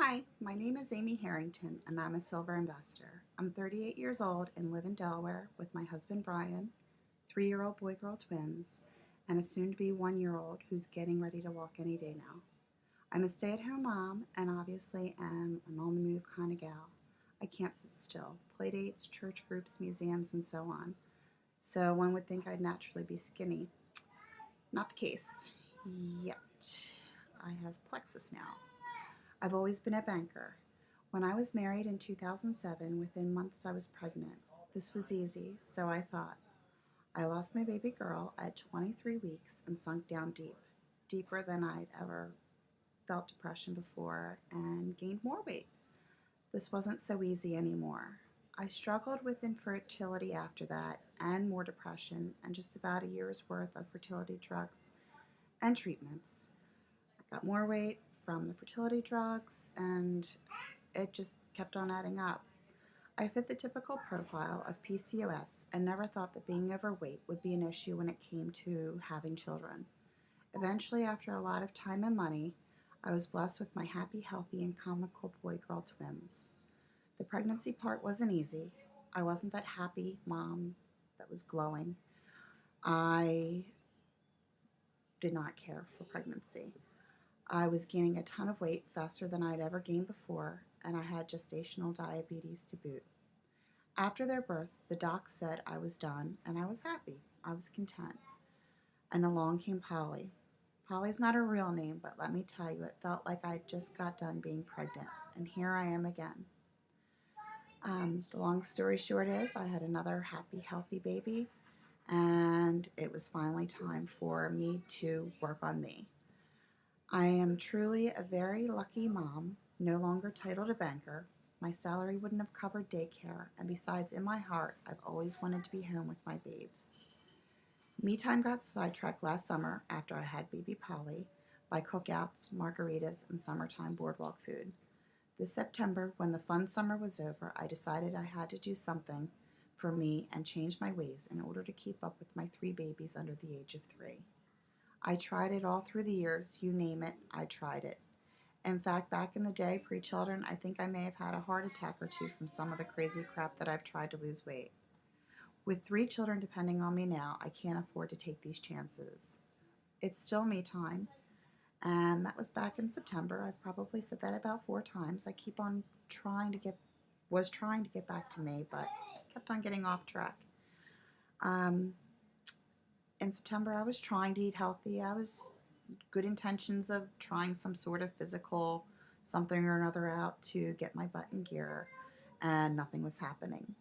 Hi, my name is Amy Harrington and I'm a silver investor. I'm 38 years old and live in Delaware with my husband Brian, 3-year-old boy-girl twins, and a soon-to-be 1-year-old who's getting ready to walk any day now. I'm a stay-at-home mom and obviously am an on-the-move kind of gal. I can't sit still. Playdates, church groups, museums, and so on. So one would think I'd naturally be skinny. Not the case. Yet. I have Plexus now. I've always been a banker. When I was married in 2007, within months I was pregnant. This was easy, so I thought. I lost my baby girl at 23 weeks and sunk down deep, deeper than I'd ever felt depression before, and gained more weight. This wasn't so easy anymore. I struggled with infertility after that, and more depression, and just about a year's worth of fertility drugs and treatments. I got more weight from the fertility drugs, and it just kept on adding up. I fit the typical profile of PCOS and never thought that being overweight would be an issue when it came to having children. Eventually, after a lot of time and money, I was blessed with my happy, healthy, and comical boy girl twins. The pregnancy part wasn't easy. I wasn't that happy mom that was glowing. I did not care for pregnancy. I was gaining a ton of weight faster than I'd ever gained before, and I had gestational diabetes to boot. After their birth, the doc said I was done, and I was happy. I was content. And along came Polly. Polly's not her real name, but let me tell you, it felt like I just got done being pregnant, and here I am again. The long story short is, I had another happy, healthy baby, and it was finally time for me to work on me. I am truly a very lucky mom, no longer titled a banker. My salary wouldn't have covered daycare, and besides, in my heart, I've always wanted to be home with my babes. Me time got sidetracked last summer after I had baby Polly by cookouts, margaritas, and summertime boardwalk food. This September, when the fun summer was over, I decided I had to do something for me and change my ways in order to keep up with my 3 babies under the age of 3. I tried it all through the years, you name it, I tried it. In fact, back in the day, pre-children, I think I may have had a heart attack or two from some of the crazy crap that I've tried to lose weight. With 3 children depending on me now, I can't afford to take these chances. It's still me time, and that was back in September. I've probably said that about 4 times. I keep on was trying to get back to me, but kept on getting off track. Um, in September, I was trying to eat healthy. I was good intentions of trying some sort of physical something or another out to get my butt in gear, and nothing was happening.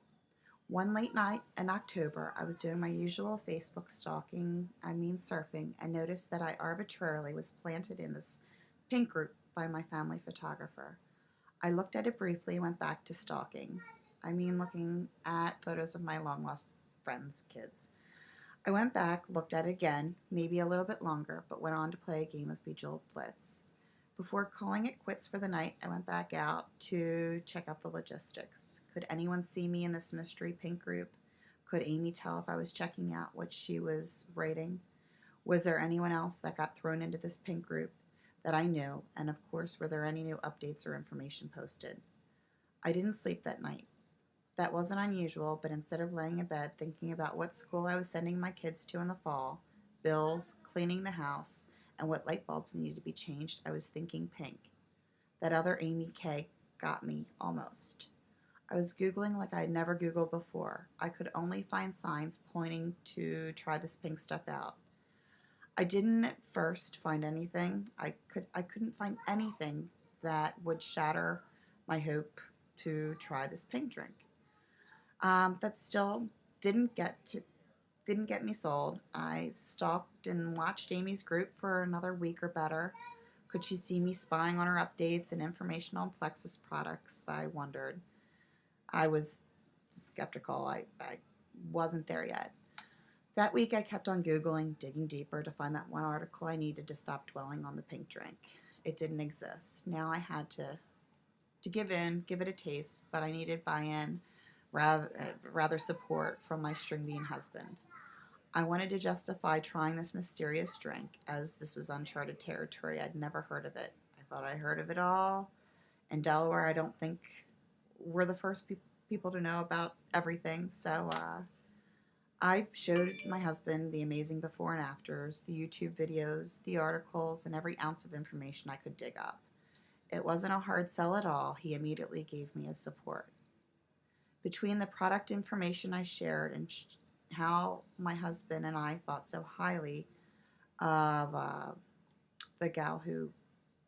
One late night in October, I was doing my usual Facebook stalking, surfing, and noticed that I arbitrarily was planted in this pink group by my family photographer. I looked at it briefly and went back to stalking. Looking at photos of my long lost friends' kids. I went back, looked at it again, maybe a little bit longer, but went on to play a game of Bejeweled Blitz. Before calling it quits for the night, I went back out to check out the logistics. Could anyone see me in this mystery pink group? Could Amy tell if I was checking out what she was writing? Was there anyone else that got thrown into this pink group that I knew? And of course, were there any new updates or information posted? I didn't sleep that night. That wasn't unusual, but instead of laying in bed thinking about what school I was sending my kids to in the fall, bills, cleaning the house, and what light bulbs needed to be changed, I was thinking pink. That other Amy K got me, almost. I was Googling like I had never Googled before. I could only find signs pointing to try this pink stuff out. I didn't at first find anything. I couldn't find anything that would shatter my hope to try this pink drink. That still didn't get me sold. I stalked and watched Amy's group for another week or better. Could she see me spying on her updates and information on Plexus products? I wondered. I was skeptical. I wasn't there yet. That week I kept on Googling, digging deeper to find that one article I needed to stop dwelling on the pink drink. It didn't exist. Now I had to give in, give it a taste, but I needed buy-in, rather support from my string-bean husband. I wanted to justify trying this mysterious drink, as this was uncharted territory. I'd never heard of it. I thought I heard of it all, In Delaware, I don't think we're the first people to know about everything. So I showed my husband the amazing before and afters, the YouTube videos, the articles, and every ounce of information I could dig up. It wasn't a hard sell at all. He immediately gave me his support. Between the product information I shared and how my husband and I thought so highly of the gal who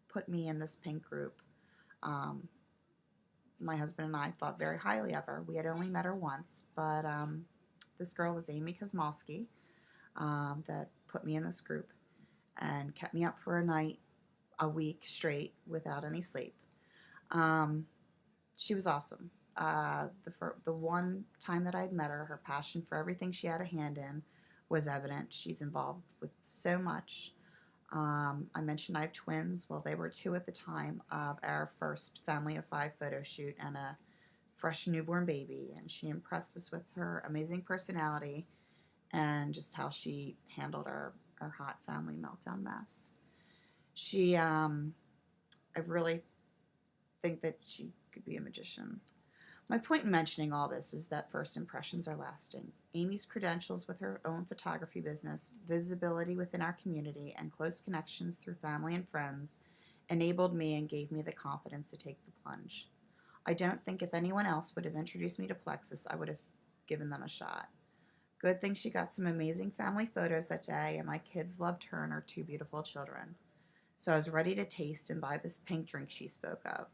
put me in this pink group, um, my husband and I thought very highly of her. We had only met her once, but this girl was Amy Kosmalski, that put me in this group and kept me up for a night, a week straight without any sleep. She was awesome. The one time that I'd met her, her passion for everything she had a hand in was evident. She's involved with so much. I mentioned I have twins. Well, they were 2 at the time of our first family of 5 photo shoot and a fresh newborn baby. And she impressed us with her amazing personality and just how she handled our hot family meltdown mess. I really think that she could be a magician. My point in mentioning all this is that first impressions are lasting. Amy's credentials with her own photography business, visibility within our community, and close connections through family and friends enabled me and gave me the confidence to take the plunge. I don't think if anyone else would have introduced me to Plexus, I would have given them a shot. Good thing she got some amazing family photos that day, and my kids loved her and her 2 beautiful children. So I was ready to taste and buy this pink drink she spoke of.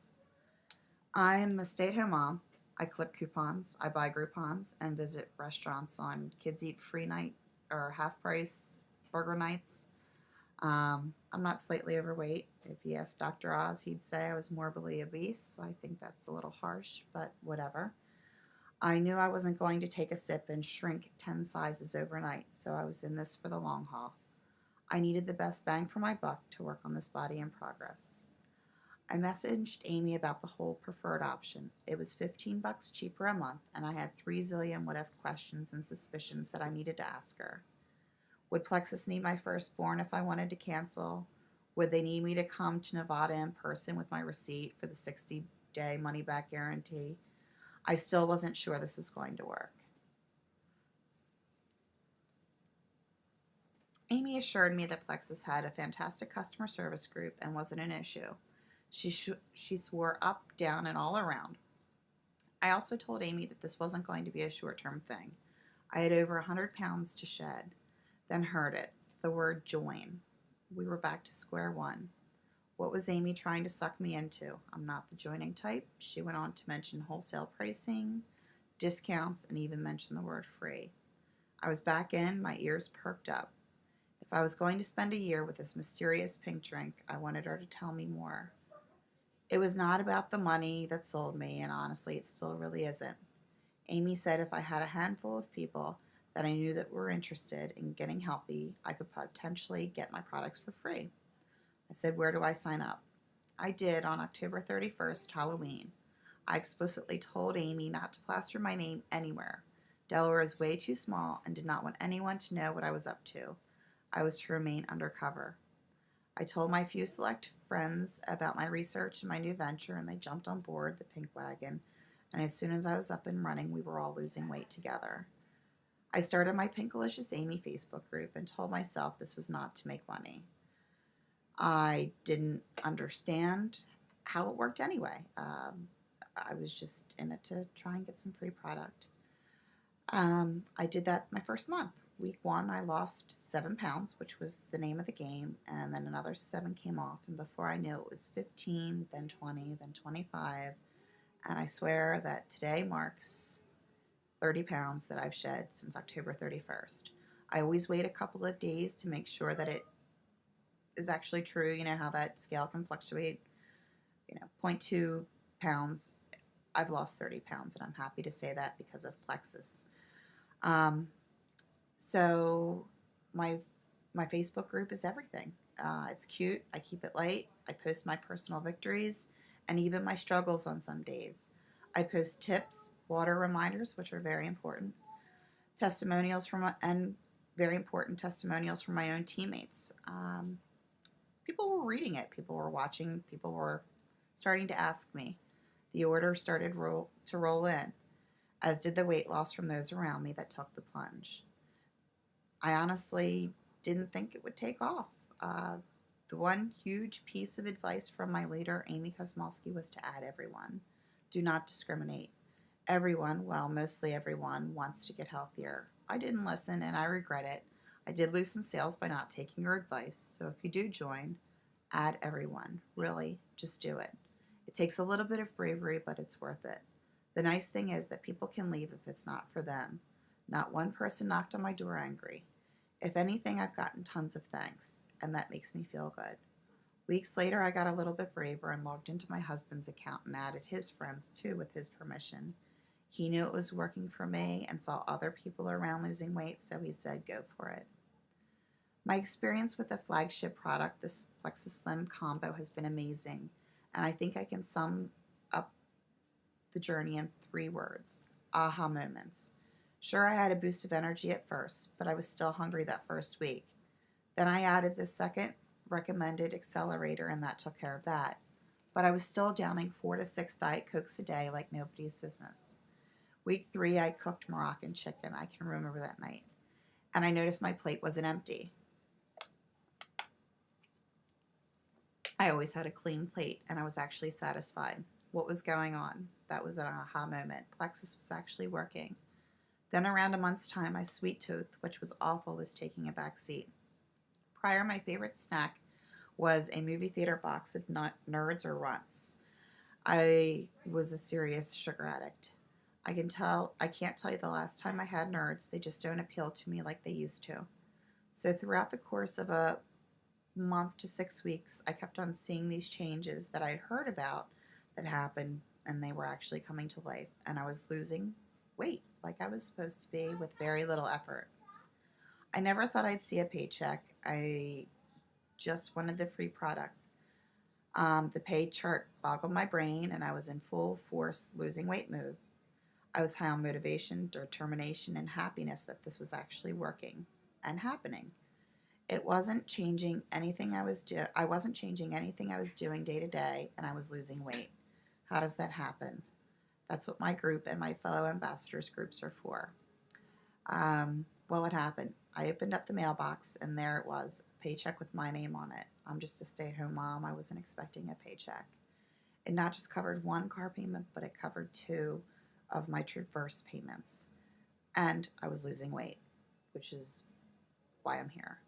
I'm a stay-at-home mom. I clip coupons, I buy Groupons, and visit restaurants on kids eat free night or half price burger nights. I'm not slightly overweight. If you asked Dr. Oz, he'd say I was morbidly obese. I think that's a little harsh, but whatever. I knew I wasn't going to take a sip and shrink 10 sizes overnight, so I was in this for the long haul. I needed the best bang for my buck to work on this body in progress. I messaged Amy about the whole preferred option. It was $15 cheaper a month, and I had 3 zillion what if questions and suspicions that I needed to ask her. Would Plexus need my firstborn if I wanted to cancel? Would they need me to come to Nevada in person with my receipt for the 60-day money-back guarantee? I still wasn't sure this was going to work. Amy assured me that Plexus had a fantastic customer service group and wasn't an issue. She swore up, down, and all around. I also told Amy that this wasn't going to be a short-term thing. I had over 100 pounds to shed, then heard it, the word join. We were back to square one. What was Amy trying to suck me into? I'm not the joining type. She went on to mention wholesale pricing, discounts, and even mention the word free. I was back in, my ears perked up. If I was going to spend a year with this mysterious pink drink, I wanted her to tell me more. It was not about the money that sold me, and honestly, it still really isn't. Amy said if I had a handful of people that I knew that were interested in getting healthy, I could potentially get my products for free. I said, where do I sign up? I did on October 31st, Halloween. I explicitly told Amy not to plaster my name anywhere. Delaware is way too small and did not want anyone to know what I was up to. I was to remain undercover. I told my few select friends about my research and my new venture, and they jumped on board the pink wagon, and as soon as I was up and running, we were all losing weight together. I started my Pinkalicious Amy Facebook group and told myself this was not to make money. I didn't understand how it worked anyway. I was just in it to try and get some free product. I did that my first month. Week 1, I lost 7 pounds, which was the name of the game, and then another 7 came off, and before I knew it was 15, then 20, then 25, and I swear that today marks 30 pounds that I've shed since October 31st. I always wait a couple of days to make sure that it is actually true. You know how that scale can fluctuate, 0.2 pounds. I've lost 30 pounds, and I'm happy to say that because of Plexus. So my Facebook group is everything. It's cute. I keep it light. I post my personal victories and even my struggles on some days. I post tips, water reminders, which are very important, testimonials and very important testimonials from my own teammates. People were reading it. People were watching. People were starting to ask me. The orders started to roll in, as did the weight loss from those around me that took the plunge. I honestly didn't think it would take off. Uh, the one huge piece of advice from my leader, Amy Kosmolsky, was to add everyone. Do not discriminate. Everyone, well, mostly everyone, wants to get healthier. I didn't listen and I regret it. I did lose some sales by not taking your advice. So if you do join, add everyone. Really, just do it. It takes a little bit of bravery, but it's worth it. The nice thing is that people can leave if it's not for them. Not one person knocked on my door angry. If anything, I've gotten tons of thanks, and that makes me feel good. Weeks later, I got a little bit braver and logged into my husband's account and added his friends too with his permission. He knew it was working for me and saw other people around losing weight, so he said, go for it. My experience with the flagship product, this Plexus Slim combo, has been amazing, and I think I can sum up the journey in 3 words: aha moments. Sure, I had a boost of energy at first, but I was still hungry that first week. Then I added the second recommended accelerator, and that took care of that. But I was still downing 4 to 6 Diet Cokes a day like nobody's business. Week 3, I cooked Moroccan chicken. I can remember that night. And I noticed my plate wasn't empty. I always had a clean plate, and I was actually satisfied. What was going on? That was an aha moment. Plexus was actually working. Then around a month's time, my sweet tooth, which was awful, was taking a back seat. Prior, my favorite snack was a movie theater box of Nerds or Runts. I was a serious sugar addict. I can't tell you the last time I had Nerds. They just don't appeal to me like they used to. So throughout the course of a month to 6 weeks, I kept on seeing these changes that I'd heard about that happened, and they were actually coming to life. And I was losing weight like I was supposed to be with very little effort. I never thought I'd see a paycheck. I just wanted the free product. The pay chart boggled my brain, and I was in full force losing weight mode. I was high on motivation, determination, and happiness that this was actually working and happening. It wasn't changing anything I wasn't changing anything I was doing day to day, and I was losing weight. How does that happen? That's what my group and my fellow ambassadors groups are for. Well, it happened. I opened up the mailbox, and there it was, a paycheck with my name on it. I'm just a stay-at-home mom. I wasn't expecting a paycheck. It not just covered 1 car payment, but it covered 2 of my Traverse payments. And I was losing weight, which is why I'm here.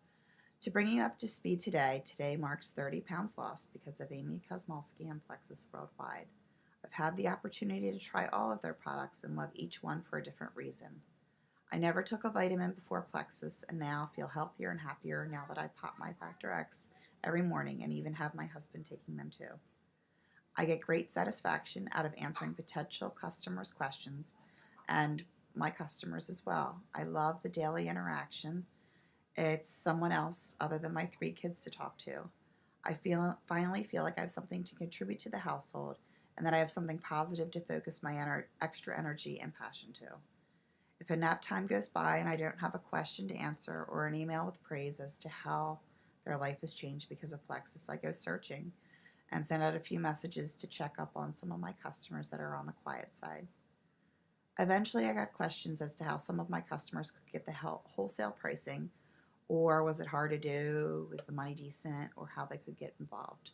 To bring you up to speed today marks 30 pounds lost because of Amy Kosmolsky and Plexus Worldwide. I've had the opportunity to try all of their products and love each one for a different reason. I never took a vitamin before Plexus, and now feel healthier and happier now that I pop my Factor X every morning and even have my husband taking them too. I get great satisfaction out of answering potential customers' questions and my customers as well. I love the daily interaction. It's someone else other than my 3 kids to talk to. I finally feel like I have something to contribute to the household and that I have something positive to focus my extra energy and passion to. If a nap time goes by and I don't have a question to answer or an email with praise as to how their life has changed because of Plexus, I go searching and send out a few messages to check up on some of my customers that are on the quiet side. Eventually, I got questions as to how some of my customers could get the wholesale pricing, or was it hard to do, was the money decent, or how they could get involved.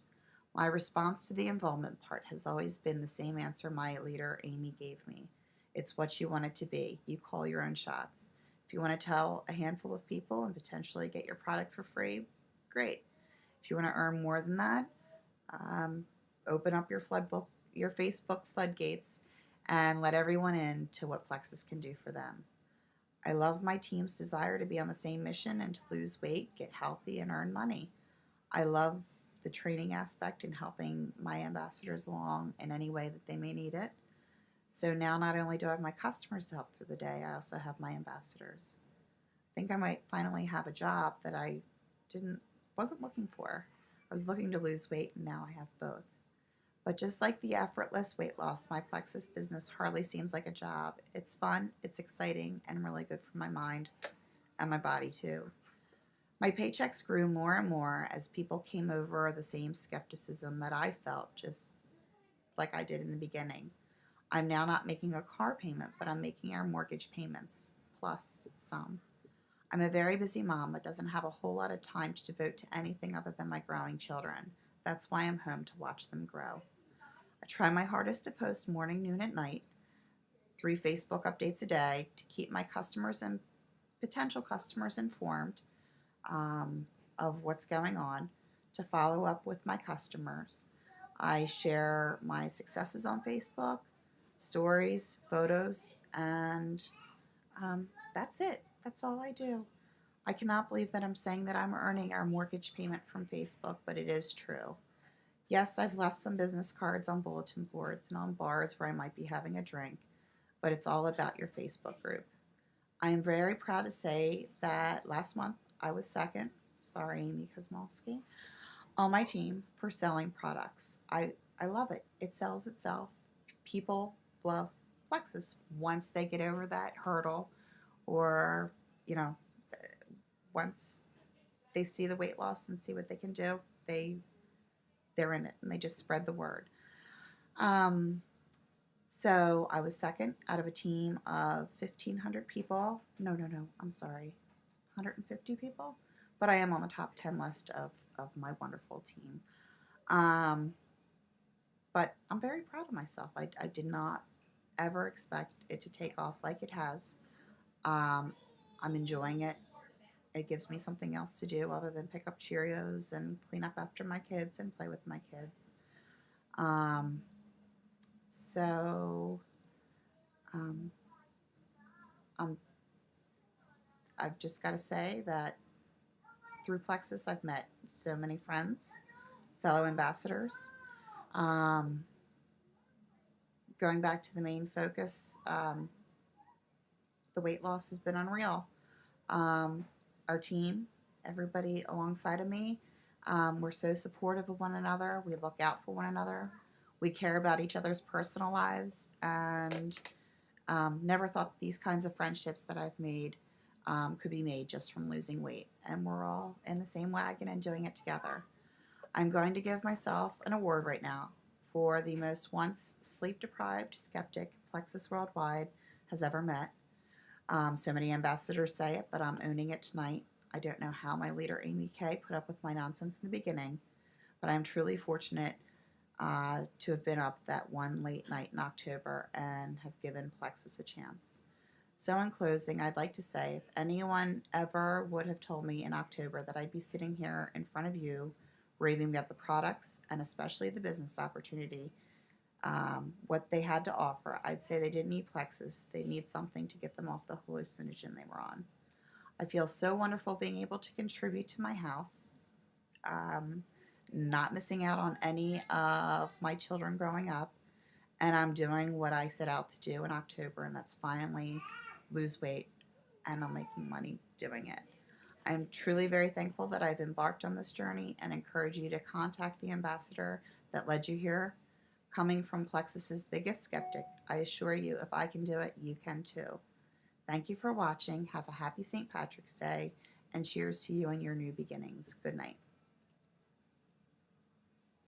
My response to the involvement part has always been the same answer my leader, Amy, gave me. It's what you want it to be. You call your own shots. If you want to tell a handful of people and potentially get your product for free, great. If you want to earn more than that, open up your Facebook floodgates and let everyone in to what Plexus can do for them. I love my team's desire to be on the same mission and to lose weight, get healthy, and earn money. I love the training aspect in helping my ambassadors along in any way that they may need it. So now not only do I have my customers to help through the day, I also have my ambassadors. I think I might finally have a job that I wasn't looking for. I was looking to lose weight, and now I have both. But just like the effortless weight loss, my Plexus business hardly seems like a job. It's fun, it's exciting, and really good for my mind and my body too. My paychecks grew more and more as people came over the same skepticism that I felt, just like I did in the beginning. I'm now not making a car payment, but I'm making our mortgage payments plus some. I'm a very busy mom that doesn't have a whole lot of time to devote to anything other than my growing children. That's why I'm home to watch them grow. I try my hardest to post morning, noon, at night, 3 Facebook updates a day to keep my customers and potential customers informed of what's going on, to follow up with my customers. I share my successes on Facebook, stories, photos, and that's it. That's all I do. I cannot believe that I'm saying that I'm earning our mortgage payment from Facebook, but it is true. Yes, I've left some business cards on bulletin boards and on bars where I might be having a drink, but it's all about your Facebook group. I am very proud to say that last month I was second, sorry Amy Kozmolsky, on my team for selling products. I love it. It sells itself. People love Plexus once they get over that hurdle, or, you know, once they see the weight loss and see what they can do, they're in it and they just spread the word. So I was second out of a team of 1,500 people. No, I'm sorry, 150 people. But I am on the top 10 list of my wonderful team. But I'm very proud of myself. I did not ever expect it to take off like it has. I'm enjoying it. It gives me something else to do other than pick up Cheerios and clean up after my kids and play with my kids. So I've just got to say that through Plexus, I've met so many friends, fellow ambassadors. Going back to the main focus, the weight loss has been unreal. Our team, everybody alongside of me, we're so supportive of one another. We look out for one another. We care about each other's personal lives, and never thought these kinds of friendships that I've made could be made just from losing weight. And we're all in the same wagon and doing it together. I'm going to give myself an award right now for the most once sleep-deprived skeptic Plexus Worldwide has ever met. So many ambassadors say it, but I'm owning it tonight. I don't know how my leader, Amy Kay, put up with my nonsense in the beginning, but I'm truly fortunate to have been up that one late night in October and have given Plexus a chance. So in closing, I'd like to say, if anyone ever would have told me in October that I'd be sitting here in front of you raving about the products and especially the business opportunity, what they had to offer, I'd say they didn't need Plexus. They need something to get them off the hallucinogen they were on. I feel so wonderful being able to contribute to my house, not missing out on any of my children growing up, and I'm doing what I set out to do in October, and that's finally lose weight, and I'm making money doing it. I'm truly very thankful that I've embarked on this journey and encourage you to contact the ambassador that led you here. Coming from Plexus's biggest skeptic, I assure you, if I can do it, you can too. Thank you for watching. Have a happy St. Patrick's Day, and cheers to you and your new beginnings. Good night.